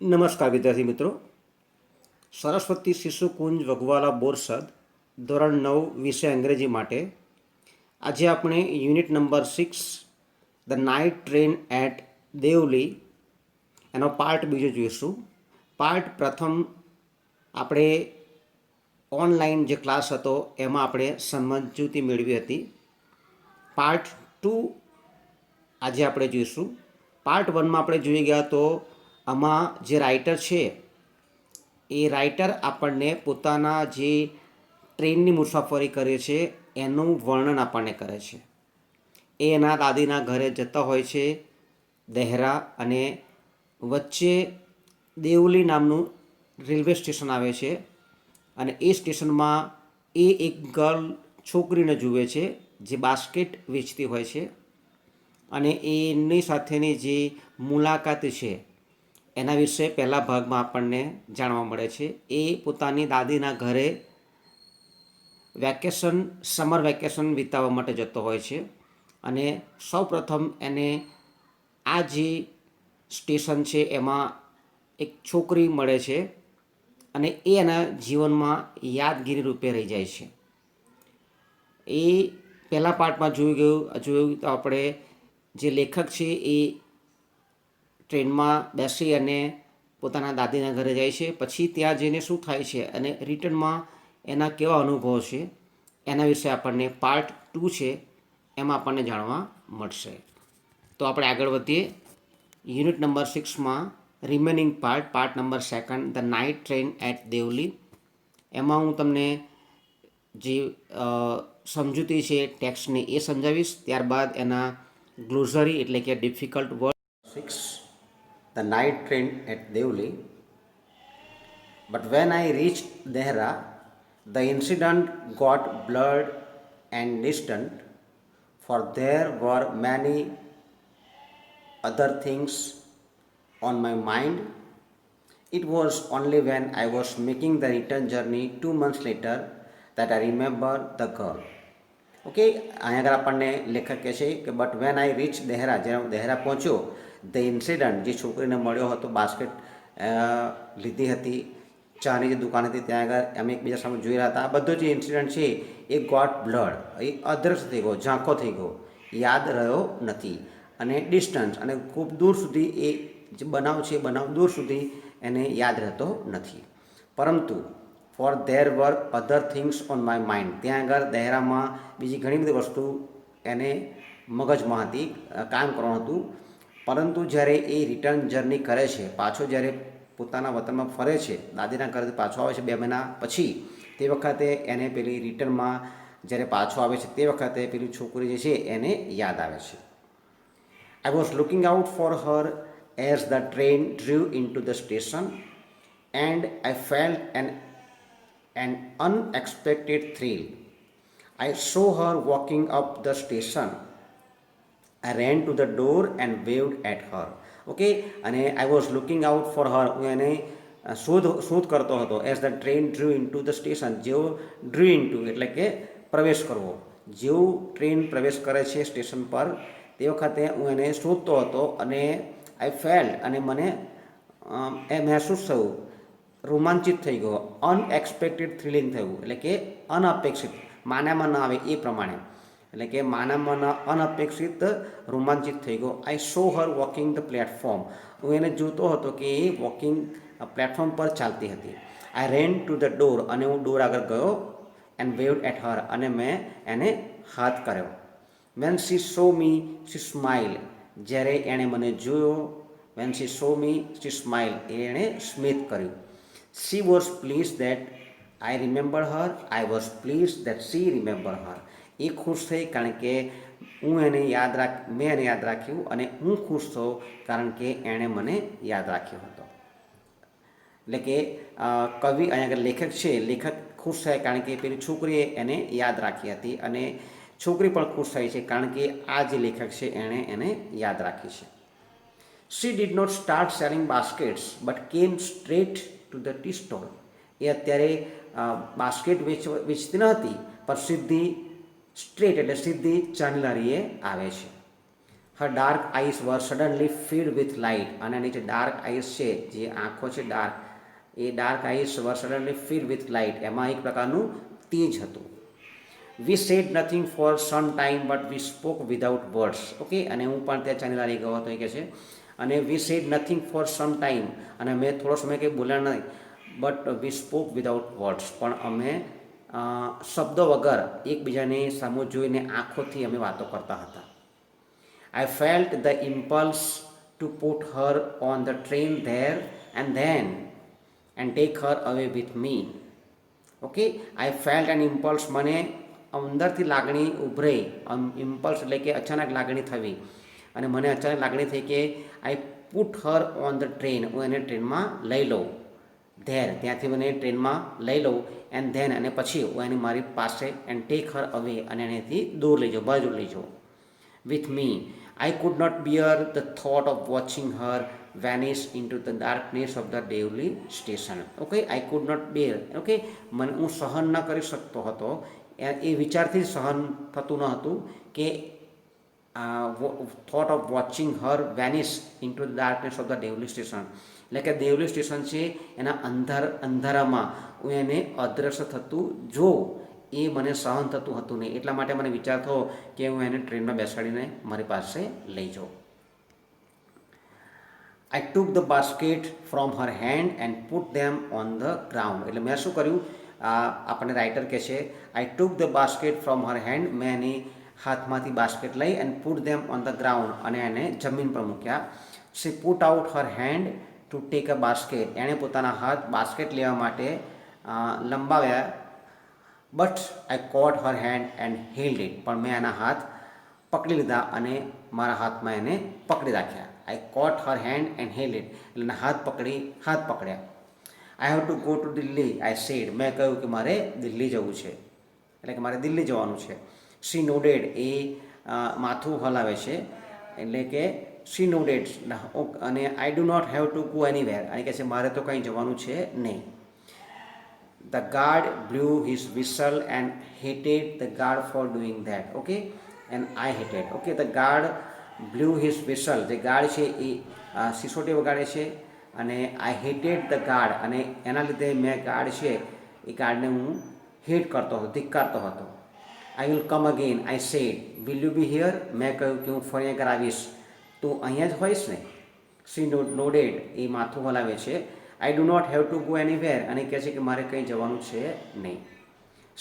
નમસ્કાર વિદ્યાર્થી મિત્રો. સરસ્વતી શિશુકુંજ વગવાલા બોરસદ ધોરણ 9 વિષય અંગ્રેજી માટે આજે આપણે unit number 6 the night train at Deoli એનો પાર્ટ બીજો જોઈશું. પાર્ટ પ્રથમ આપણે ઓનલાઈન જે ક્લાસ હતો એમાં આપણે સમજૂતી મેળવી હતી. પાર્ટ 2 આજે આપણે જોઈશું. પાર્ટ 1માં આપણે જોઈ ગયા તો આમાં જે રાઇટર છે એ રાઇટર આપણને પોતાના જે ટ્રેનની મુસાફરી કરે છે એનું વર્ણન આપણને કરે છે. એ એના દાદીના ઘરે જતા હોય છે દેહરા, અને વચ્ચે દેવલી નામનું રેલવે સ્ટેશન આવે છે, અને એ સ્ટેશનમાં એ એક ગર્લ છોકરીને જુએ છે જે બાસ્કેટ વેચતી હોય છે, અને એની સાથેની જે મુલાકાત છે એના વિશે પહેલા ભાગમાં આપણને જાણવા મળે છે. એ પોતાની દાદીના ઘરે સમર વેકેશન વિતાવવા માટે જતો હોય છે, અને સૌપ્રથમ એને આ જે સ્ટેશન છે એમાં એક છોકરી મળે છે, અને એ એના જીવનમાં યાદગીરી રૂપે રહી જાય છે. એ પહેલા પાર્ટમાં જોયું તો આપણે જે લેખક છે એ ટ્રેનમાં બેસી અને પોતાના દાદીના ઘરે જાય છે, પછી ત્યાં જઈને શું થાય છે અને રિટર્નમાં એના કેવા અનુભવો છે એના વિશે આપણને પાર્ટ 2 છે એમાં આપણને જાણવા મળશે. તો આપણે આગળ વધીએ. યુનિટ નંબર 6માં remaining part number 2 the night train at Deoli. એમાં હું તમને જે સમજૂતી છે ટેક્સ્ટની એ સમજાવીશ, ત્યારબાદ એના ગ્લોઝરી એટલે કે difficult word. 6 The night train at Devli. But when I reached Dehra, the incident got blurred and distant, for there were many other things on my mind. It was only when I was making the return journey 2 months later that I remember the girl. Okay, અહીંયા આગળ આપણને લેખક કહે છે કે but when I reach Dehra, જ્યારે હું દેહરા પહોંચ્યો, ધ ઇન્સિડન્ટ, જે છોકરીને મળ્યો હતો, બાસ્કેટ લીધી હતી, ચાની જે દુકાન હતી ત્યાં આગળ અમે એકબીજા સામે જોઈ રહ્યા હતા, આ બધો જે ઇન્સિડન્ટ છે એ ગોટ બ્લડ, એ અદ્રશ્ય થઈ ગયો, ઝાંખો થઈ ગયો, યાદ રહ્યો નથી. અને ડિસ્ટન્સ, અને ખૂબ દૂર સુધી એ જે બનાવ છે એ બનાવ દૂર સુધી એને યાદ રહેતો નથી. પરંતુ four there were other things on my mind, ત્યાં આગળ દહેરામાં બીજી ઘણી બધી વસ્તુ એને મગજમાં હતી, કામ કરવાનું હતું. પરંતુ જ્યારે એ રિટર્ન જર્ની કરે છે, પાછો જ્યારે પોતાના વતનમાં ફરે છે, દાદીના ઘરેથી પાછો આવે છે 2 મહિના પછી, તે વખતે એને પેલી રિટર્નમાં જ્યારે પાછો આવે છે તે વખતે પેલી છોકરી જે છે એને યાદ આવે છે. I was looking out for her as the train drew into the station, and I felt an unexpected thrill. I saw her walking up the station. I ran to the door and waved at her. Okay, અને I was looking out for her, હું એને શોધ કરતો હતો. As the train drew into the station, જેવો drew into એટલે કે પ્રવેશ કરવો, જેવું ટ્રેન પ્રવેશ કરે છે સ્ટેશન પર તે વખતે હું એને શોધતો હતો, અને આઈ ફેલ, અને મને એ મહેસૂસ થયું, રોમાંચિત થઈ ગયો, અનએક્સપેક્ટેડ થ્રિલિંગ થયું, એટલે કે અનઅપેક્ષિત, માન્યામાં ન આવે એ પ્રમાણે, એટલે કે માનામાં અનઅપેક્ષિત રોમાંચિત થઈ ગયો. આઈ સો હર વોકિંગ ધ પ્લેટફોર્મ, હું એને જોતો હતો કે એ વોકિંગ પ્લેટફોર્મ પર ચાલતી હતી. આઈ રેન ટુ ધ ડોર, અને હું ડોર આગળ ગયો, એન્ડ વેવડ એટ હર, અને મેં એને હાથ કર્યો. When she so me she smile, જ્યારે એણે મને જોયો, when she so me she smile, એણે સ્મિત કર્યું. She was pleased that I remember her, I was pleased that she remember her. એ ખુશ થઈ કારણ કે મેં એને યાદ રાખ્યું, અને હું ખુશ થયો કારણ કે એણે મને યાદ રાખ્યો હતો. એટલે કે કવિ અહીંયા આગળ લેખક છે, લેખક ખુશ થાય કારણ કે પેલી છોકરીએ એને યાદ રાખી હતી, અને છોકરી પણ ખુશ થાય છે કારણ કે આ જે લેખક છે એણે એને યાદ રાખી છે. She did not start selling baskets but came straight to the tea stall. એ અત્યારે બાસ્કેટ વેચતી ન હતી, પણ સીધી સ્ટ્રેટ એટલે સીધી ચાની લારીએ આવે છે. Her dark eyes were suddenly filled with light, અને એની જે ડાર્ક આઈસ છે, જે આંખો છે ડાર્ક, એ dark eyes were suddenly filled with light, એમાં એક પ્રકારનું તેજ હતું. We said nothing for some time but we spoke without words. Okay, અને હું પણ ત્યાં ચાલી લાગી ગયો હતો એ કહે છે. અને we said nothing for some time, અને મેં થોડો સમય કંઈ બોલ્યા નહીં, but we spoke without words, પણ અમે શબ્દો વગર એકબીજાની સામુ જોઈને આંખોથી અમે વાતો કરતા હતા. I felt the impulse to put her on the train there and take her away with me. Okay, I felt an impulse, મને અંદરથી લાગણી ઉભરાઈ. ઇમ્પલ્સ એટલે કે અચાનક લાગણી થવી, અને મને અચાનક લાગણી થઈ કે I put Har on the train, હું એને ટ્રેનમાં લઈ લઉં. ત્યાંથી મને ટ્રેનમાં લઈ લઉં, એન્ડ ધેન, અને પછી હું એની મારી પાસે, એન્ડ ટેક હર અવે, અને એનેથી દૂર લઈ જાઉં, બાજુ લઈ જાઉં. With me, I could not bear the thought of watching her vanish into the darkness of the Devli station. Okay, I could not bear. Okay, મને હું સહન ન કરી શકતો હતો, એ વિચારથી સહન થતું ન હતું કે thought of watching her vanish into the darkness of the Deoli station, એટલે કે દેવલી સ્ટેશન છે એના અંધારામાં હું એને અદ્રશ્ય થતું જો, એ મને સહન થતું હતું નહીં. એટલા માટે મને વિચાર થયો કે હું એને ટ્રેનમાં બેસાડીને મારી પાસે લઈ જાઉં. I took the basket from her hand and put them on the ground. એટલે મેં શું કર્યું, આપણને રાઇટર કહે છે, I took the basket from her hand, મેં એની હાથમાંથી બાસ્કેટ લઈ, and put them on the ground, અને એને જમીન પર મૂક્યા. She put out her hand to take a basket, એણે પોતાના હાથ બાસ્કેટ લેવા માટે લંબાવ્યા. But I caught her hand and held it, પણ મેં એના હાથ પકડી લીધા અને મારા હાથમાં એને પકડી રાખ્યા. I caught her hand and held it, એટલે એના હાથ પકડ્યા. I have to go to Delhi, I said, મેં કહ્યું કે મારે દિલ્હી જવું છે, એટલે કે મારે દિલ્હી જવાનું છે. શી નોડેડ, એ માથું હલાવે છે, એટલે કે શી નોડેડ, અને I do not have to go anywhere, અને કહે છે મારે તો કંઈ જવાનું છે નહીં. The guard blew his whistle and hated the guard for doing that. Okay, and I hated. Okay, the guard blew his whistle, જે ગાર્ડ છે એ સિસોટી વગાડે છે, અને આઈ હેટેડ ધ ગાર્ડ, અને એના લીધે મેં ગાર્ડ છે એ ગાર્ડને હું હેટ કરતો હતો, ધિક્કારતો હતો. I will come again, I said, will you be here, મેં કહ્યું કે હું ફરી આગળ આવીશ, તું અહીંયા જ હોઈશ ને. શી નોડેડ, એ માથું હલાવે છે. I do not have to go anywhere, અને કહે છે કે મારે કંઈ જવાનું છે નહીં.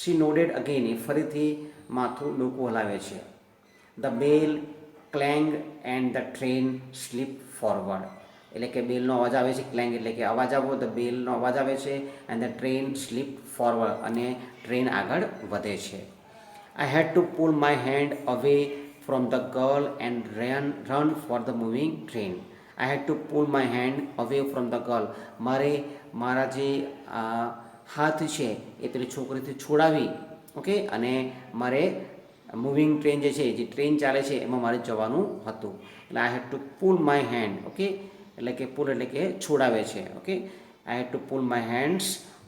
શી નોડેડ અગેન, એ ફરીથી માથું ડોકું હલાવે છે. The bell clang and the train slip forward, એટલે કે બેલનો અવાજ આવે છે, ક્લેંગ એટલે કે અવાજ આવવો, ધ બેલનો અવાજ આવે છે, and the train slip forward, અને ટ્રેન આગળ વધે છે. I had to pull my hand away from the girl and run for the moving train. I had to pull my hand away from the girl, મારે મારા જે હાથ છે એ પેલી છોકરીથી છોડાવી. ઓકે, અને મારે મૂવિંગ ટ્રેન જે છે, જે ટ્રેન ચાલે છે એમાં મારે જવાનું હતું, એટલે I had to pull my hand. Okay, એટલે કે પુલ એટલે કે છોડાવે છે. Okay, I had to pull my hands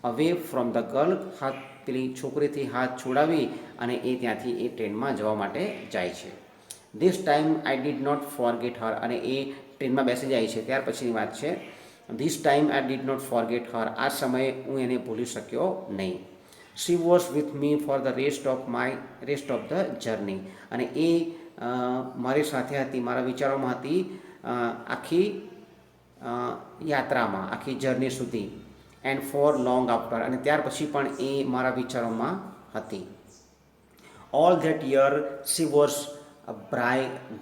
away from the girl, હાથ પેલી છોકરીથી હાથ છોડાવી, અને એ ત્યાંથી એ ટ્રેનમાં જવા માટે જાય છે. This time I did not forget her, અને એ ટ્રેનમાં બેસી જાય છે ત્યાર પછીની વાત છે. This time I did not forget her, આ સમયે હું એને ભૂલી શક્યો નહીં. She was with me for the rest of the journey, અને એ મારી સાથે હતી, મારા વિચારોમાં હતી આખી યાત્રામાં, આખી જર્ની સુધી. એન્ડ ફોર લોંગ આફ્ટર, અને ત્યાર પછી પણ એ મારા વિચારોમાં હતી. All that year she was a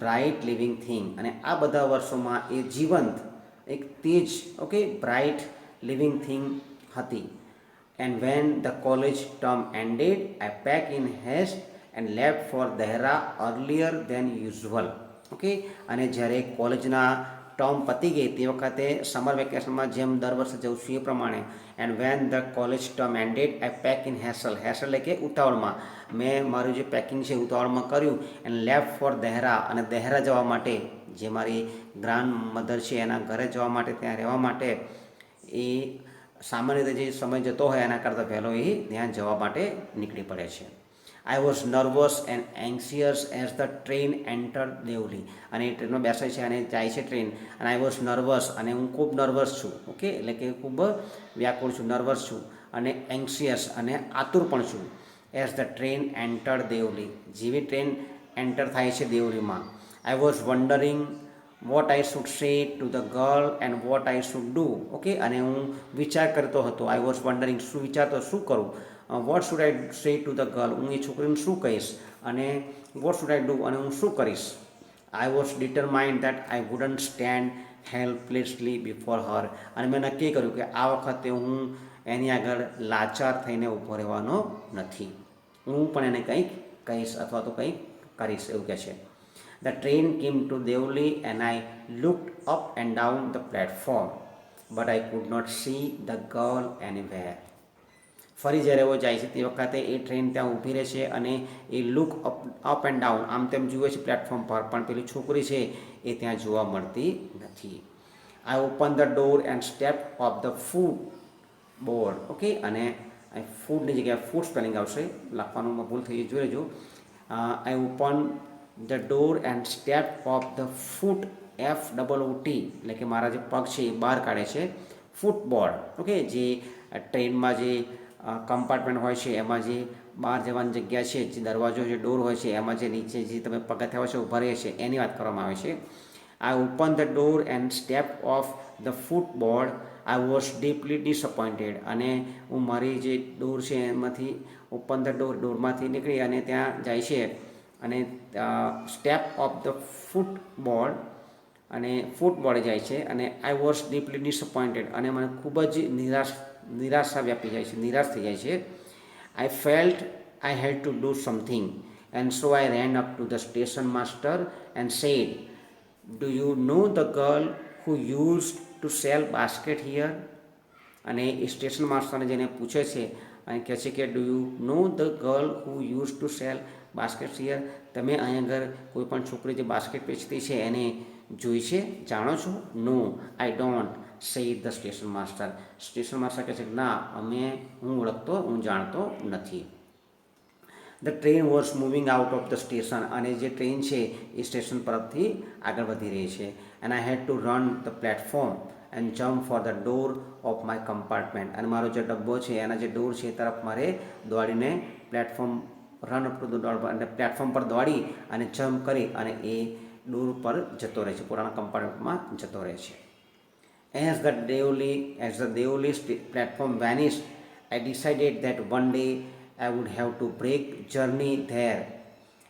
bright living thing, અને આ બધા વર્ષોમાં એ જીવંત, એક તેજ, ઓકે, બ્રાઇટ લિવિંગ થિંગ હતી. And when the college term ended, I pack in haste and left for Dehra earlier than usual. Okay, અને જ્યારે કોલેજના ટર્મ પતી ગઈ તે વખતે સમર વેકેશનમાં જેમ દર વર્ષે જઉં છું એ પ્રમાણે. And when the college term ended, I pack in hassle એટલે કે ઉતાવળમાં, મેં મારું જે પેકિંગ છે ઉતાવળમાં કર્યું. એન્ડ લેફ્ટ ફોર દહેરા, અને દહેરા જવા માટે, જે મારી ગ્રાન્ડ મધર છે એના ઘરે જવા માટે, ત્યાં રહેવા માટે, એ સામાન્ય રીતે જે સમય જતો હોય એના કરતાં પહેલો એ ત્યાં જવા માટે નીકળી પડે છે. I was nervous and anxious as the train enter Deoli. અને એ ટ્રેનમાં બેસે છે અને જાય છે ટ્રેન, અને આઈ વોઝ નર્વસ, અને હું ખૂબ નર્વસ છું. ઓકે, એટલે કે ખૂબ વ્યાકુળ છું, નર્વસ છું, અને એન્સિયસ અને આતુર પણ છું. As the train enter Deoli, જેવી ટ્રેન એન્ટર થાય છે દેવલીમાં. I was wondering what I should say to the girl and what I should do. Okay, અને હું વિચાર કરતો હતો. આઈ વોઝ વન્ડરિંગ, શું વિચારતો, શું કરું. વોટ શુડ આઈ સે ટુ ધ ગર્લ, હું એ છોકરીને શું કહીશ, અને વોટ શુડ આઈ ડુ, અને હું શું કરીશ. I was determined that I wouldn't stand helplessly before her, અને મેં નક્કી કર્યું કે આ વખતે હું એની આગળ લાચાર થઈને ઊભો રહેવાનો નથી. હું પણ એને કંઈક કહીશ અથવા તો કંઈક કરીશ, એવું કહે છે. The train came to Devli and I looked up and down the platform, but I could not see the girl anywhere. ફરી જ્યારે એવો જાય છે તે વખતે એ ટ્રેન ત્યાં ઊભી રહે છે અને એ લુક અપ એન્ડ ડાઉન, આમ તેમ જુએ છે પ્લેટફોર્મ પર, પણ પેલી છોકરી છે એ ત્યાં જોવા મળતી નથી. I open the door and step of the food board. Okay, અને ફૂડની જગ્યાએ ફૂડ સ્પેલિંગ આવશે, લખવાનું ભૂલ થઈ જોઈ લેજો. I open the door and step of the foot, FOOT, એટલે કે મારા જે પગ છે એ બહાર કાઢે છે. ફૂટબોર્ડ, ઓકે, જે ટ્રેનમાં જે કમ્પાર્ટમેન્ટ હોય છે એમાં જે બહાર જવાની જગ્યા છે, જે દરવાજો જે ડોર હોય છે એમાં જે નીચે જે તમે પગથિયા હોય છે ઊભા રહે છે એની વાત કરવામાં આવે છે. I open the door and step of the footboard. I was deeply disappointed, અને હું મારી જે ડોર છે એમાંથી ઓપન ધ ડોરમાંથી નીકળી અને ત્યાં જાય છે અને સ્ટેપ ઓફ ધ ફૂટબોર્ડ, અને ફૂટબોર્ડે જાય છે, અને આઈ વોઝ ડીપલી ડિસઅપોઇન્ટેડ, અને મને ખૂબ જ નિરાશા વ્યાપી જાય છે, નિરાશ થઈ જાય છે. I felt I had to do something and so I ran up to the station master and said, do you know the girl who use to sell basket here. અને એ સ્ટેશન માસ્ટરને જેને પૂછે છે અને કહે છે કે do you know the girl who use to sell basket here, તમે અહીં આગળ કોઈ પણ છોકરી જે બાસ્કેટ વેચતી છે એને જોઈ છે, જાણો છો. No I don't, said the station master. Station master કહે છે ના, હું જાણતો નથી. The train was moving out of the station, અને જે ટ્રેન છે એ સ્ટેશન તરફથી આગળ વધી રહી છે. And I had to run the platform and jump for the door of my compartment, અને મારો જે ડબ્બો છે એના જે ડોર છે એ તરફ મારે દોડીને run up to the door, અને પ્લેટફોર્મ પર દોડી અને જમ્પ કરી અને એ ડોર પર જતો રહે છે, પોતાના કમ્પાર્ટમેન્ટમાં જતો રહે છે. As the Devli platform vanished, I decided that one day I would have to break journey there.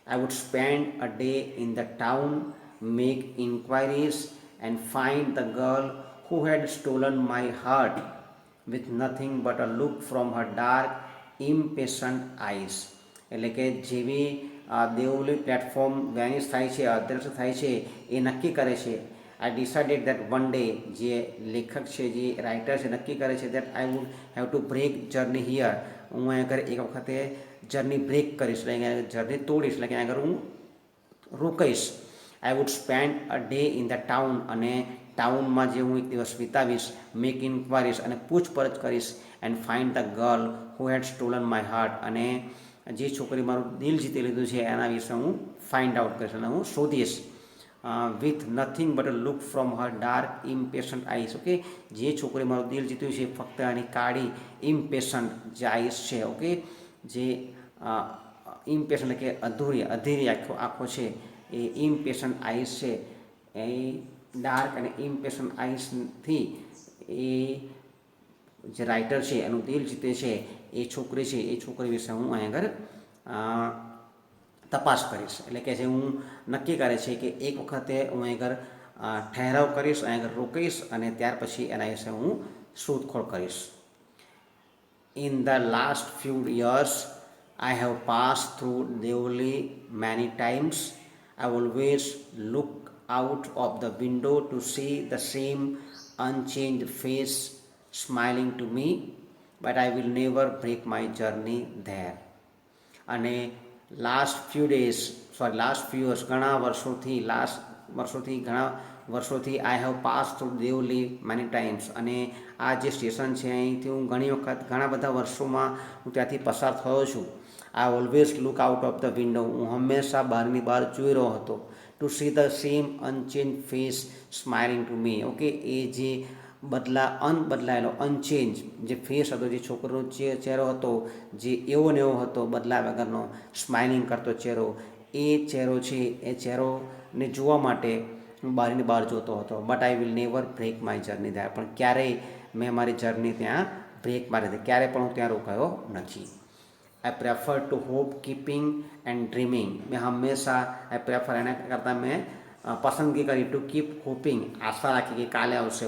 I would spend a day in the town, make inquiries, and find the girl who had stolen my heart with nothing but a look from her dark, impatient eyes. એટલે કે જેવી Deoli platform vanish થાય છે, અદૃશ્ય થાય છે, એ નક્કી કરે છે. I decided that one day, જે લેખક છે, જે રાઇટર છે, નક્કી કરે છે that I would have to break journey here. હું અહીં આગળ એક વખતે જર્ની બ્રેક કરીશ, એટલે જર્ની તોડીશ, એટલે કે આગળ હું રોકાઈશ. I would spend a day in the town, અને ટાઉનમાં જે હું એક દિવસ વિતાવીશ, મેક ઇન્ક્વાયરીઝ, અને પૂછપરછ કરીશ, and find the girl who head stolen my heart, અને જે છોકરી મારું દિલ જીતી લીધું છે એના વિશે હું ફાઇન્ડ આઉટ કરીશ અને હું શોધીશ. With nothing but a look from her dark impatient eyes. Okay, જે છોકરી મારું દિલ જીત્યું છે ફક્ત એની કાળી ઇમ્પેશન્ટ જે આઈસ છે, ઓકે, જે ઇમ્પેશન્ટ એટલે કે અધીરી આંખો છે, એ ઇમ્પેશન્ટ આઈસ છે, એ ડાર્ક અને ઇમ્પેશન્ટ આઈસથી એ જે રાઇટર છે એનું દિલ જીતે છે એ છોકરી છે, એ છોકરી વિશે હું અહીં આગળ તપાસ કરીશ. એટલે કે જે હું નક્કી કરે છે કે એક વખતે હું અહીં આગળ ઠહેરાવ કરીશ, અહીં આગળ રોકીશ, અને ત્યાર પછી એના વિશે હું શોધખોળ કરીશ. In the last few years I have pass through Deoli many times. I always look out of the window to see the same unchanged face smiling to me, but I will never break my journey there. અને last few years, ઘણા વર્ષોથી I have pass through Deoli many times, અને આ જે station છે અહીંથી હું ઘણી વખત ઘણા બધા વર્ષોમાં હું ત્યાંથી પસાર થયો છું. I always look out of the window, હું હંમેશા બહારની બહાર જોઈ રહ્યો હતો. To see the same unchanged face smiling to me. Okay, એ જે અનબદલાયેલો અનચેન્જ જે ફેસ હતો, જે છોકરીનો ચહેરો હતો, જે એવો ને એવો હતો, બદલાયા વગરનો સ્માઇલિંગ કરતો ચહેરો, એ ચહેરો છે, એ ચહેરોને જોવા માટે હું બહારની બહાર જોતો હતો. But I will never break my journey there. પણ ક્યારેય મેં મારી જર્ની ત્યાં બ્રેક મારી હતી, ક્યારેય પણ હું ત્યાં રોકાયો નથી. I prefer to hope keeping and dreaming. મેં હંમેશા આઈ પ્રેફર એના કરતાં મેં પસંદગી કરી ટુ કીપ હોપિંગ, આશા રાખી કે કાલે આવશે,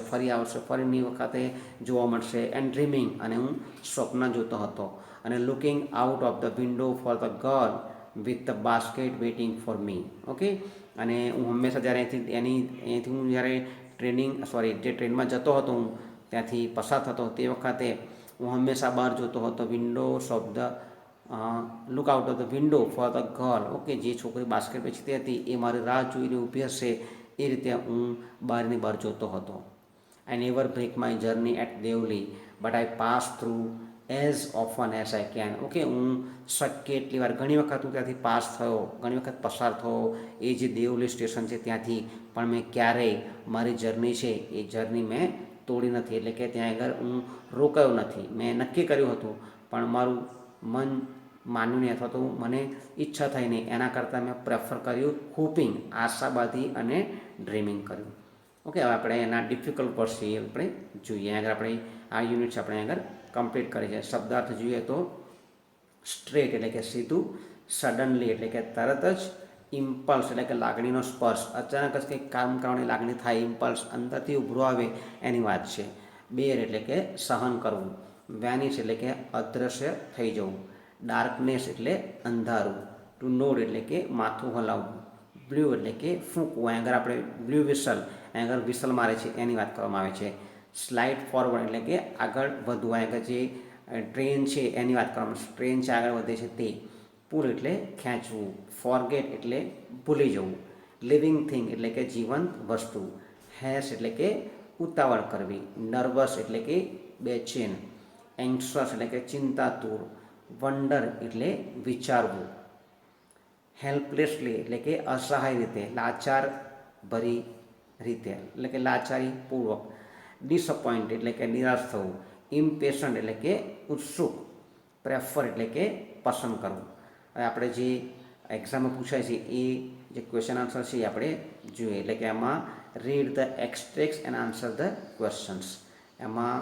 ફરીની વખતે જોવા મળશે. એન્ડ ડ્રીમિંગ, અને હું સ્વપ્ન જોતો હતો. અને looking out of the window for the girl with the basket waiting for me. Okay, અને હું હંમેશા જ્યારે અહીંથી હું જ્યારે જે ટ્રેનમાં જતો હતો, હું ત્યાંથી પસાર થતો તે વખતે હું હંમેશા બહાર જોતો હતો. Windows of the look out of the window for the girl. Okay, જે છોકરી બાસ્કેટ વેચતી હતી એ મારી રાહ જોઈને ઊભી હશે, એ રીતે હું બહારની બહાર જોતો હતો. I never break my journey at Deoli, but I pass through as often as I can. Okay, હું શક્ય એટલી વાર, ઘણી વખત હું ત્યાંથી પાસ થયો, ઘણી વખત પસાર થયો એ જે દેવલી સ્ટેશન છે ત્યાંથી, પણ મેં ક્યારેય મારી જર્ની છે એ જર્ની મેં તોડી નથી. એટલે કે ત્યાં આગળ હું રોકાયો નથી. મેં નક્કી કર્યું હતું પણ મારું મન માન્યું નહીં, અથવા તો મને ઈચ્છા થઈ નહીં. એના કરતાં મેં પ્રેફર કર્યું હોપિંગ, આશાવાદી, અને ડ્રીમિંગ કર્યું. ઓકે, હવે આપણે એના ડિફિકલ્ટ વર્ડ્સ છે એ આપણે જોઈએ. આગળ આપણે આ યુનિટ છે આપણે આગળ કમ્પ્લીટ કરી છે. શબ્દાર્થ જોઈએ તો સ્ટ્રેટ એટલે કે સીધું, સડનલી એટલે કે તરત જ, ઇમ્પલ્સ એટલે કે લાગણીનો સ્પર્શ, અચાનક જ કંઈક કામ કરવાની લાગણી થાય, ઇમ્પલ્સ અંદરથી ઉભરો આવે એની વાત છે. બેર એટલે કે સહન કરવું, વેનિશ એટલે કે અદૃશ્ય થઈ જવું, ડાર્કનેસ એટલે અંધારું, ટુ નોડ એટલે કે માથું હલાવવું, બ્લુ એટલે કે ફૂંકવું, અહીં આગળ આપણે બ્લુ વિસલ, અહીં આગળ વિસલ મારે છે એની વાત કરવામાં આવે છે. સ્લાઇડ ફોરવર્ડ એટલે કે આગળ વધવું, અહીં આગળ જે ટ્રેન છે એની વાત કરવામાં આવે છે, ટ્રેન છે આગળ વધે છે તે. પુલ એટલે ખેંચવું, ફોરગેટ એટલે ભૂલી જવું, લિવિંગ થિંગ એટલે કે જીવંત વસ્તુ, હેસ એટલે કે ઉતાવળ કરવી, નર્વસ એટલે કે બેચેન, એન્ગ્શિયસ એટલે કે ચિંતાતુર, વન્ડર એટલે વિચારવું, હેલ્પલેસલી એટલે કે અસહાય રીતે, લાચાર ભરી રીતે એટલે કે લાચારીપૂર્વક, ડિસઅપોઇન્ટ એટલે કે નિરાશ થવું, ઇમ્પેશન્ટ એટલે કે ઉત્સુક, પ્રેફર એટલે કે પસંદ કરવું. હવે આપણે જે એક્ઝામમાં પૂછાય છે એ જે ક્વેશ્ચન આન્સર છે એ આપણે જોઈએ. એટલે કે એમાં read the extracts and answer the questions. એમાં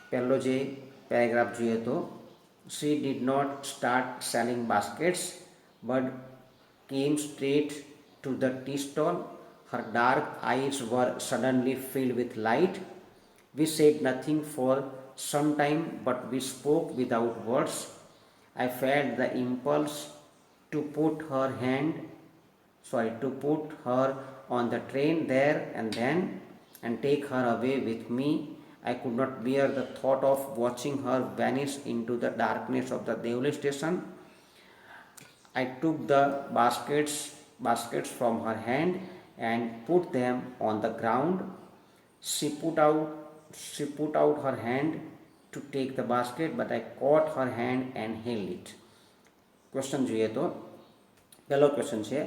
પહેલો જે પેરેગ્રાફ જોઈએ તો she did not start selling baskets but came straight to the tea stall. Her dark eyes were suddenly filled with light. We said nothing for some time, but we spoke without words. I felt the impulse to put her on the train there and then and take her away with me. I could not bear the thought of watching her vanish into the darkness of the Devli station. I took the baskets from her hand and put them on the ground. She put out her hand to take the basket, but I caught her hand and held it. Question જોઈએ તો પહેલો question છે,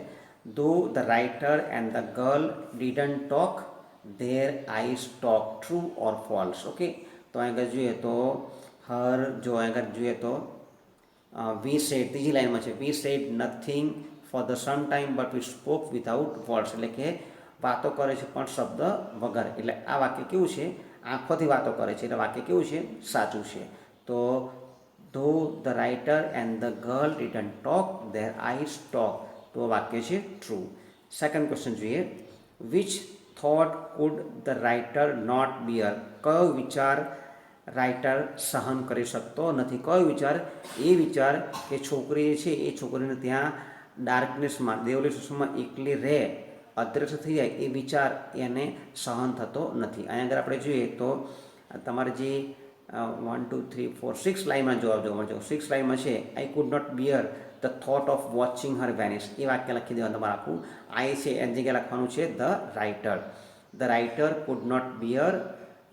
ધો the writer and the girl didn't talk, their eyes talk, true or false. Okay, તો આગળ જોઈએ તો આગળ જોઈએ તો વી સેડ, ત્રીજી લાઈનમાં છે, we said nothing for the some time but we spoke without words, એટલે કે વાતો કરે છે પણ શબ્દ વગર. એટલે આ વાક્ય કેવું છે, આંખોથી વાતો કરે છે એટલે વાક્ય કેવું છે, સાચું છે. તો though the writer and the girl didn't talk, their eyes talk, તો વાક્ય છે ટ્રુ. સેકન્ડ ક્વેશ્ચન જોઈએ, which thought could the writer not bear, કયો વિચાર રાઇટર સહન કરી શકતો નથી. કયો વિચાર? એ વિચાર કે છોકરી છે એ છોકરીને ત્યાં ડાર્કનેસમાં, દેવલી સ્ટેશનમાં એકલી રહે, અદૃશ્ય થઈ જાય, એ વિચાર એને સહન થતો નથી. અહીંયા આગળ આપણે જોઈએ તો તમારે જે 1 2 3 4 6 લાઈનમાં જવાબ જોવા મળશે. 6 લાઈનમાં છે, I could not bear the thought of watching her vanish, એ વાક્ય લખી દેવાનું તમારે આખું. આઈ છે એની જગ્યાએ લખવાનું છે the writer. The writer could not bear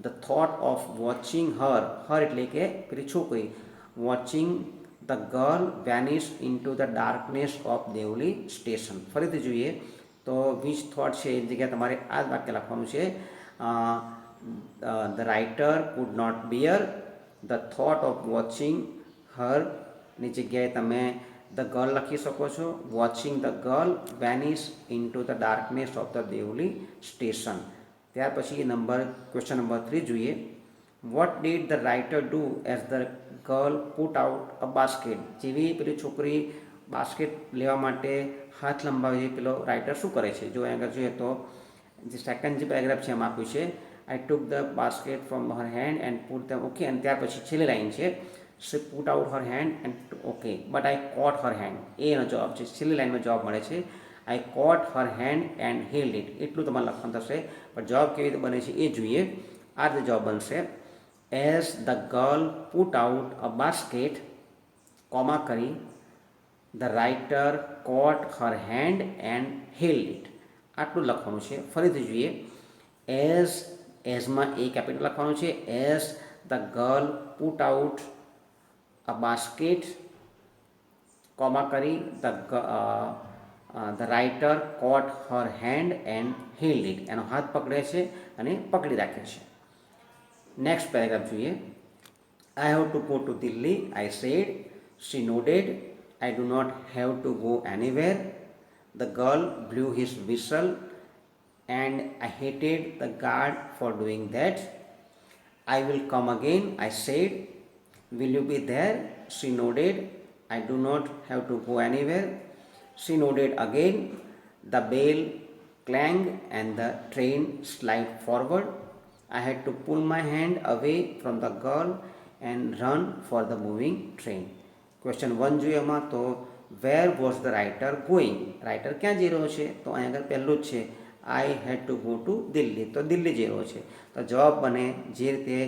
the thought of watching her એટલે કે પેલી છોકરી, watching the girl vanish into the darkness of Deoli station. ફરીથી જોઈએ તો વિચ થોટ છે એ જગ્યાએ તમારે આ જ વાક્ય લખવાનું છે. The writer could not bear the thought of watching her ની જગ્યાએ તમે ધ ગર્લ લખી શકો છો. Watching the girl vanish into the darkness of the Deoli station. ત્યાર પછી ક્વેશ્ચન નંબર 3 જોઈએ. What did the writer do as the girl put out a basket. જેવી પેલી છોકરી બાસ્કેટ લેવા માટે હાથ લંબાવી પેલો રાઇટર શું કરે છે? જો આગળ જોઈએ તો જે સેકન્ડ જે પેરેગ્રાફ છે એમાં આપ્યું છે I took the basket from her hand and put them. Okay, અને ત્યાર પછી છેલ્લી લાઈન છે she put out her hand and okay but I caught her hand. એનો જવાબ છે. છેલ્લી લાઈનમાં જવાબ મળે છે I caught her hand and held it. એટલું તમારે લખવાનું થશે. પણ જવાબ કેવી રીતે બને છે એ જોઈએ. આ રીતે જવાબ બનશે as the girl put out a basket comma કરી the writer caught her hand and held it. આટલું લખવાનું છે. ફરીથી જોઈએ. એઝમાં એ કેપિટલ લખવાનું છે. as the girl put out a basket comma કરી the writer caught her hand and held it. એનો હાથ પકડે છે અને પકડી રાખે છે. નેક્સ્ટ પેરેગ્રાફ જોઈએ. I have to go to Delhi, I said. She nodded. I do not have to go anywhere. The girl blew his whistle and I hated the guard for doing that. I will come again, I said. Will you be there? She nodded. I do not have to go anywhere. She nodded again. The bell clanged and the train slid forward. I had to pull my hand away from the girl and run for the moving train. Question 1 જોઈએ એમાં તો where was the writer going? Writer ક્યાં જઈ રહ્યો છે? તો અહીં આગળ પહેલું જ છે I had to go to Delhi. તો દિલ્હી જઈ રહ્યો છે. તો જવાબ બને જે રીતે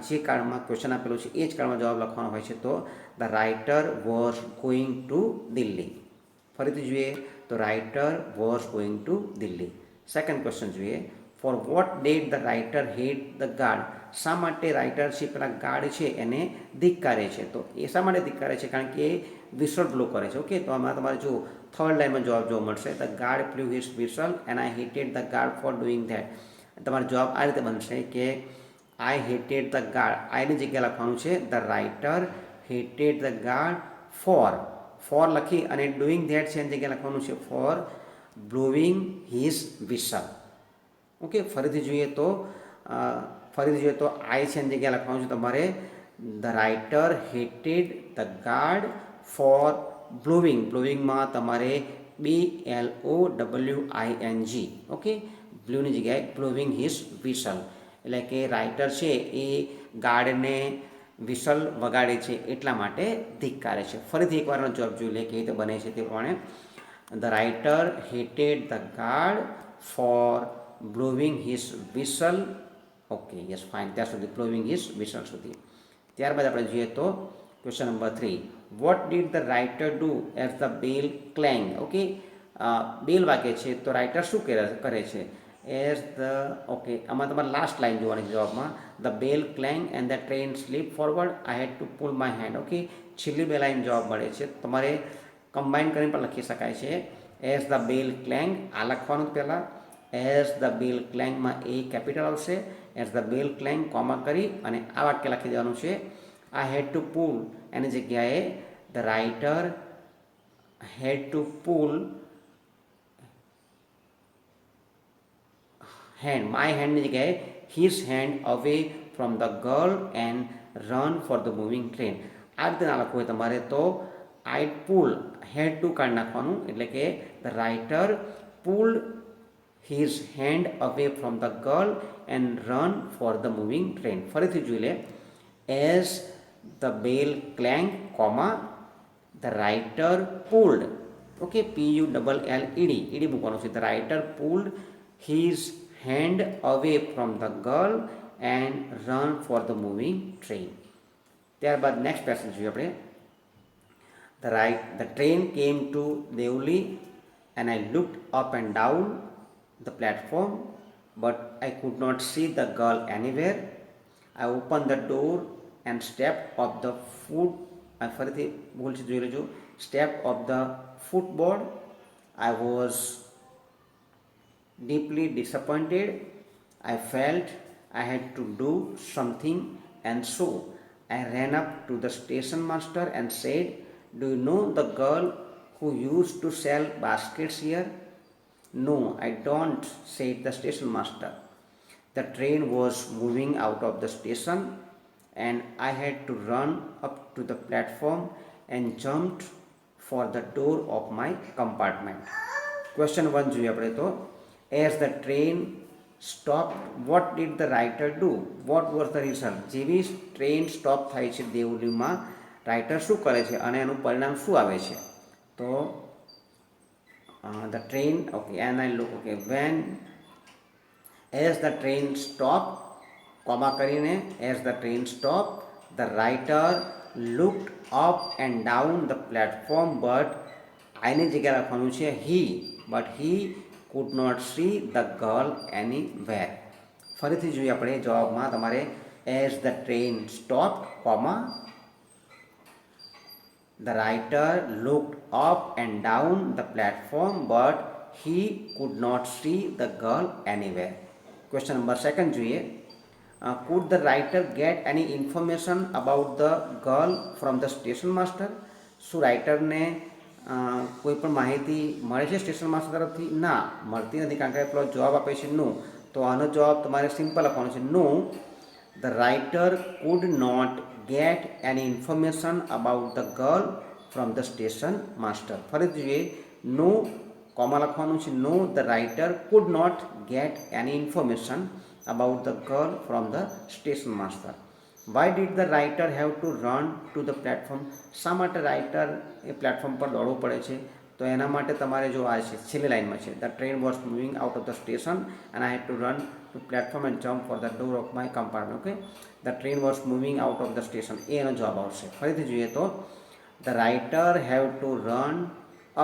જે કાર્ડમાં ક્વેશ્ચન આપેલું છે એ જ કાર્ડમાં જવાબ લખવાનો હોય છે. તો the writer was going to Delhi. ફરીથી જોઈએ તો writer was going to Delhi. Second question જોઈએ. For what did the writer hate the guard. શા માટે રાઇટર છે પેલા ગાર્ડ છે એને ધિક્કારે છે? તો એ શા માટે ધિક્કારે છે? કારણ કે એ વિસલ બ્લો કરે છે. ઓકે, તો આમાં તમારે જો થર્ડ લાઈનમાં જવાબ જોવા મળશે the guard blew his whistle and I hated the guard for doing that. તમારો જવાબ આ રીતે બનશે કે આઈ હેટેડ ધ ગાર્ડ. આઈની જગ્યાએ લખવાનું છે the writer hated the guard for લખી અને ડુઈંગ ધેટ છે એની જગ્યાએ લખવાનું છે for blowing his whistle. Okay, ફરીથી જોઈએ તો આઈ છે એની જગ્યાએ લખવાનું છે તમારે the writer hated the guard for બ્લોવિંગમાં તમારે BLOWING. ઓકે, બ્લુની જગ્યાએ બ્લોવિંગ હિઝ વિસલ. એટલે કે રાઇટર છે એ ગાર્ડને વિસલ વગાડે છે એટલા માટે ધિક્કારે છે. ફરીથી એકવારનો જવાબ જોઈ લે કેવી રીતે બને છે તે પ્રમાણે the writer hated the guard for blowing his whistle. Okay, yes, fine. ત્યાં સુધી બ્લોવિંગ હિઝ વિસલ સુધી. ત્યારબાદ આપણે જોઈએ તો question number 3. What did the writer do as the bell clang. Okay, bell વાગે છે તો રાઇટર શું કરે છે? એઝ ઓકે, આમાં તમારે લાસ્ટ લાઈન જોવાની છે જવાબમાં. The bell clang and the train slip forward. I had to pull my hand. Okay, છેલ્લી બે લાઈન જવાબ મળે છે. તમારે કમ્બાઈન કરીને પણ લખી શકાય છે. એઝ ધ બેલ ક્લેંગ આ લખવાનું પહેલાં. એઝ ધ બેલ ક્લેંગમાં એ કેપિટલ આવશે. As the bell clang comma કરી અને આ વાક્ય લખી દેવાનું છે આઈ હેડ ટુ પુલ એની જગ્યાએ the writer had to pull my હેન્ડની જગ્યાએ his hand away from the girl and run for the moving train. આ રીતે ના લખવું હોય તમારે તો આઈ પુલ હેડ ટુ કાઢી નાખવાનું. એટલે કે the writer pulled his hand away from the girl and run for the moving train. ફરીથી જોઈ લે. as the bell clanged, the writer pulled. Okay, PULLED મૂકવાનું છે. The writer pulled his hand away from the girl and run for the moving train. ત્યારબાદ next passage જોઈએ આપણે. The train came to Devli and I looked up and down the platform, but I could not see the girl anywhere. I opened the door and stepped off the આ ફરીથી ભૂલ છે, જોઈ લેજો. Step of the footboard. I was deeply disappointed. I felt I had to do something, and so I ran up to the station master and said, "Do you know the girl who used to sell baskets here?" "No, I don't," said the station master. The train was moving out of the station, and I had to run up to the platform and jumped for the door of my compartment. Question 1 જોઈએ આપણે તો. As the train stopped, what did the writer do? What was the result? જેવી train stop થાય છે દેવલીમાં, writer શું કરે છે અને એનું પરિણામ શું આવે છે? તો the train, okay, and I look, okay, when as the train stopped, comma કરીને, as the train stopped, the writer looked up and down the platform, but આની જગ્યા લખવાનું છે he, but he could not see the girl anywhere. ફરીથી જોઈએ આપણે જવાબમાં તમારે as the train stopped, comma, the writer looked up and down the platform, but he could not see the girl anywhere. Question number 2 જોઈએ. Could the writer get any information about the girl from the station master? શું રાઇટરને કોઈ પણ માહિતી મળે છે station master તરફથી? ના, મળતી નથી, કારણ કે પેલો જવાબ આપે છે નો. તો આનો જવાબ તમારે સિમ્પલ લખવાનો છે no, the writer could not get any information about the girl from the station master. ફરીથી જોઈએ, નો, કોમા લખવાનું છે no, the writer could not get any information about the girl from the station master. Why did the writer have to run to the platform? શા માટે writer એ platform પર દોડવું પડે છે? તો એના માટે તમારે જો આ છે છેલ્લી લાઇનમાં છે, the train was moving out of the station and I had to run to platform and jump for the door of my compartment. Okay, the train was moving out of the station, એ એનો જવાબ આવશે. ફરીથી જોઈએ તો the writer have to run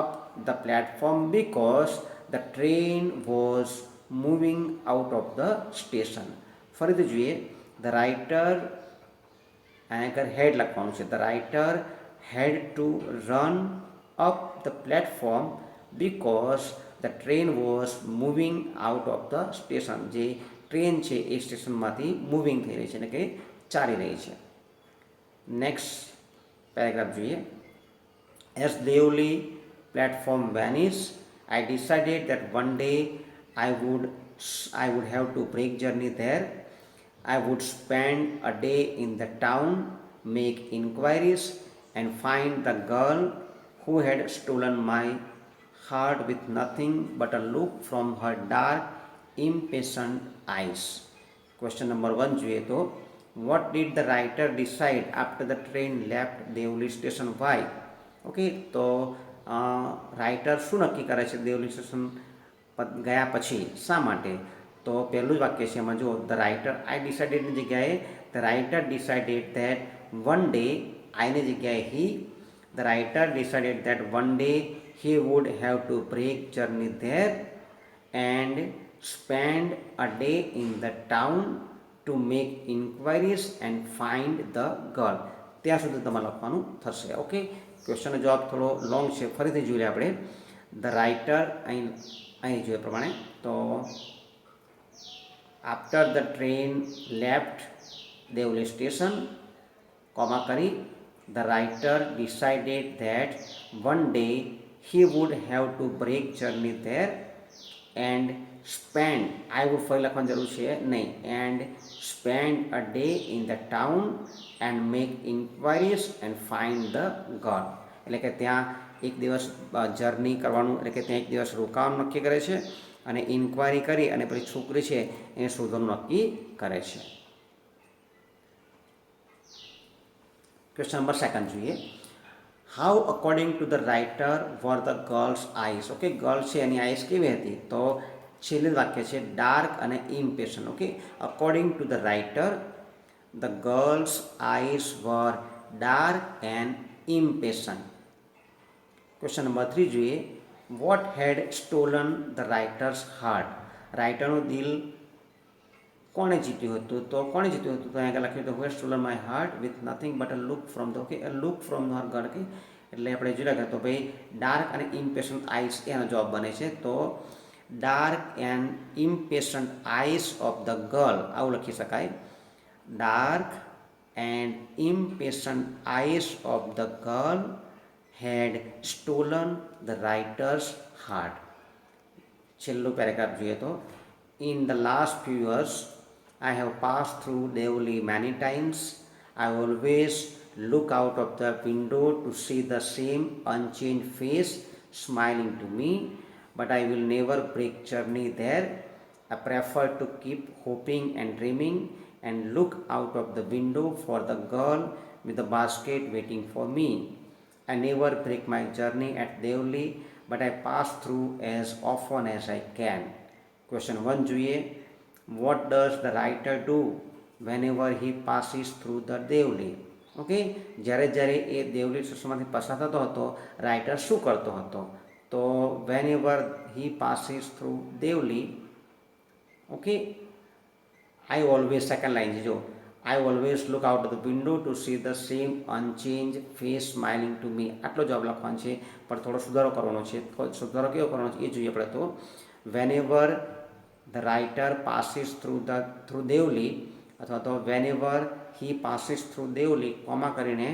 up the platform because the train was moving out of the station. ફરીથી જોઈએ, the writer, અહીંયા આગળ હેડ લખવાનું છે, the writer had to run up the platform because the train was moving out of the station. જે train છે એ સ્ટેશનમાંથી moving થઈ રહી છે, એટલે કે ચાલી રહી છે. નેક્સ્ટ પેરેગ્રાફ જોઈએ. As Deoli platform vanish, I decided that one day I would have to break journey there. I would spend a day in the town, make inquiries, and find the girl who had stolen my heart with nothing but a look from her dark, impatient eyes. Question number 1 જોઈએ તો, what did the writer decide after the train left Devli station? Why? Okay, તો writer શું નક્કી કરે છે Deoli station ગયા પછી, શા માટે? તો પહેલું જ વાક્ય છે એમાં જો, ધ રાઇટર, આઈ ડિસાઇડેડની જગ્યાએ the writer decided that one day, આઈની જગ્યાએ he, the writer decided that one day he would have to break journey there and spend a day in the town to make inquiries and find the girl. ત્યાં સુધી તમારે લખવાનું થશે. Okay, ક્વેશ્ચનનો જવાબ થોડો long છે, ફરીથી જોઈએ આપણે. ધ રાઇટર, અહીં જોઈએ પ્રમાણે, તો after the train left Deoli station, comma કરી, the writer decided that one day he would have to break journey there and spend, I would ફરી લખવાની જરૂર છે નહીં, and spend a day in the town and make inquiries and find the girl. એટલે કે ત્યાં એક દિવસ જર્ની કરવાનું, એટલે કે ત્યાં એક દિવસ રોકાવાનું નક્કી કરે છે અને ઇન્ક્વાયરી કરી અને પછી છોકરી છે એને શોધવાનું નક્કી કરે છે. ક્વેશ્ચન નંબર 2 જોઈએ. How according to the writer were the girl's eyes? Okay, girl છે એની આઈસ કેવી હતી? તો છેલ્લું વાક્ય છે ડાર્ક અને impatient. Okay, according to the writer the girl's eyes were dark and impatient. Question number 3 જોઈએ. What had stolen the writer's heart? રાઇટરનું દિલ કોણે જીત્યું હતું? તો કોણે જીત્યું હતું? તો અહીંયા લખ્યું હતું who has stolen my heart with nothing but a look from the, okay, a look from Har girl, કે એટલે આપણે જોઈ લખ્યા તો ભાઈ ડાર્ક અને ઇમ્પેશન્ટ આઈસ એનો જવાબ બને છે. તો dark and impatient eyes of the girl આવું લખી શકાય. Dark and impatient eyes of the girl had stolen the writer's heart. છેલ્લું પેરેગ્રાફ જોઈએ તો in the last few years I have passed through Devli many times. I always look out of the window to see the same unchanged face smiling to me, but I will never break journey there. I prefer to keep hoping and dreaming and look out of the window for the girl with the basket waiting for me. I never break my journey at Devli, but I pass through as often as I can. Question 1 જોઈએ. What does the writer do whenever he passes through the Devli? Okay, જ્યારે એ દેવલી સ્ટેશનમાંથી પસાર થતો હતો, writer શું કરતો હતો? તો whenever he passes through Devli, okay, I always, second line છે જો, I always look out of the window to see the same unchanged face smiling to me. આટલો જવાબ લખવાનો છે, પણ થોડો સુધારો કરવાનો છે. સુધારો કેવો કરવાનો છે એ જોઈએ આપણે. તો whenever the writer passes through Devli, અથવા તો whenever he passes through Devli, comma કરીને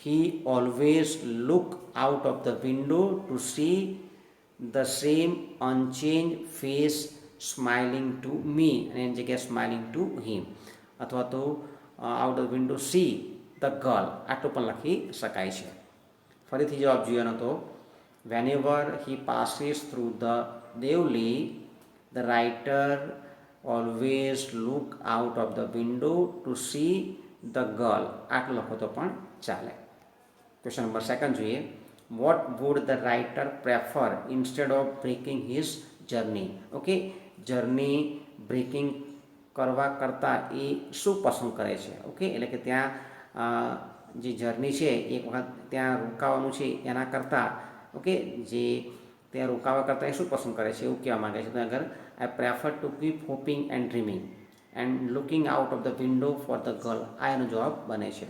he always look out of the window to see the same unchanged face smiling to me, અને એની જગ્યાએ સ્માઇલિંગ ટુ હિમ, અથવા તો out of window see the girl, આટલું પણ લખી શકાય છે. ફરીથી જવાબ જોઈએ તો whenever he passes through the Deoli the writer always look out of the window to see the girl, આટલું લખો તો પણ ચાલે. ક્વેશ્ચન નંબર 2 જોઈએ. What would the writer prefer instead of breaking his journey? Okay, journey breaking કરવા કરતાં એ શું પસંદ કરે છે? ઓકે, એટલે કે ત્યાં જે જર્ની છે એક વખત ત્યાં રોકાવાનું છે એના કરતાં, ઓકે, જે ત્યાં રોકાવા કરતાં એ શું પસંદ કરે છે એવું કહેવા માગે છે. તો આગળ I prefer to keep hoping and dreaming and looking out of the window for the girl, આ એનો જવાબ બને છે.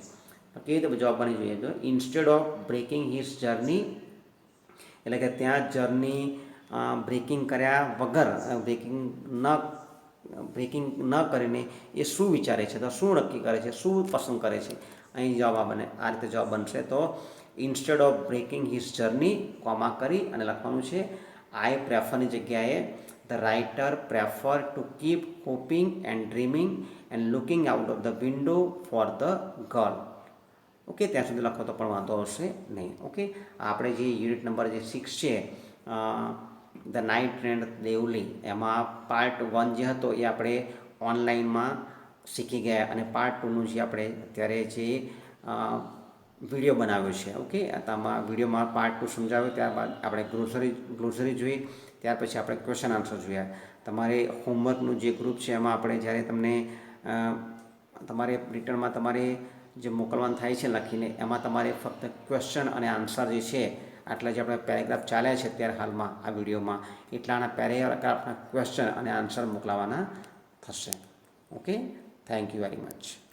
તો કેવી રીતે જવાબ બની જોઈએ? તો instead of breaking his journey, એટલે કે ત્યાં જર્ની બ્રેકિંગ કર્યા વગર, બ્રેકિંગ ન કરીને એ શું વિચારે છે, તો શું નક્કી કરે છે, શું પસંદ કરે છે, અહીં જવાબ બને. આ રીતે જવાબ બનશે. તો instead of breaking his journey, comma કરી અને લખવાનું છે આઈ પ્રેફરની જગ્યાએ the writer prefer to keep hoping and dreaming and looking out of the window for the girl. Okay, ત્યાં સુધી લખો તો પણ વાંધો આવશે નહીં. ઓકે, આપણે જે યુનિટ નંબર જે 6 છે, ધ નાઇટ ટ્રેન દેવલી, એમાં પાર્ટ 1 જે હતો એ આપણે ઓનલાઈનમાં શીખી ગયા, અને પાર્ટ 2નું જે આપણે અત્યારે જે વિડીયો બનાવ્યો છે. ઓકે, આમાં વિડીયોમાં પાર્ટ 2 સમજાવ્યો, ત્યારબાદ આપણે ગ્લોસરી જોઈ, ત્યાર પછી આપણે ક્વેશ્ચન આન્સર જોયા. તમારે હોમવર્કનું જે ગ્રુપ છે એમાં આપણે જ્યારે તમને તમારે રિટર્નમાં તમારે જે મોકલવાનું થાય છે લખીને, એમાં તમારે ફક્ત ક્વેશ્ચન અને આન્સર જે છે, આટલા જે આપણે પેરેગ્રાફ ચાલ્યા છે અત્યારે હાલમાં આ વિડીયોમાં, એટલાના પેરેગ્રાફના ક્વેશ્ચન અને આન્સર મોકલાવાના થશે. Okay, thank you very much.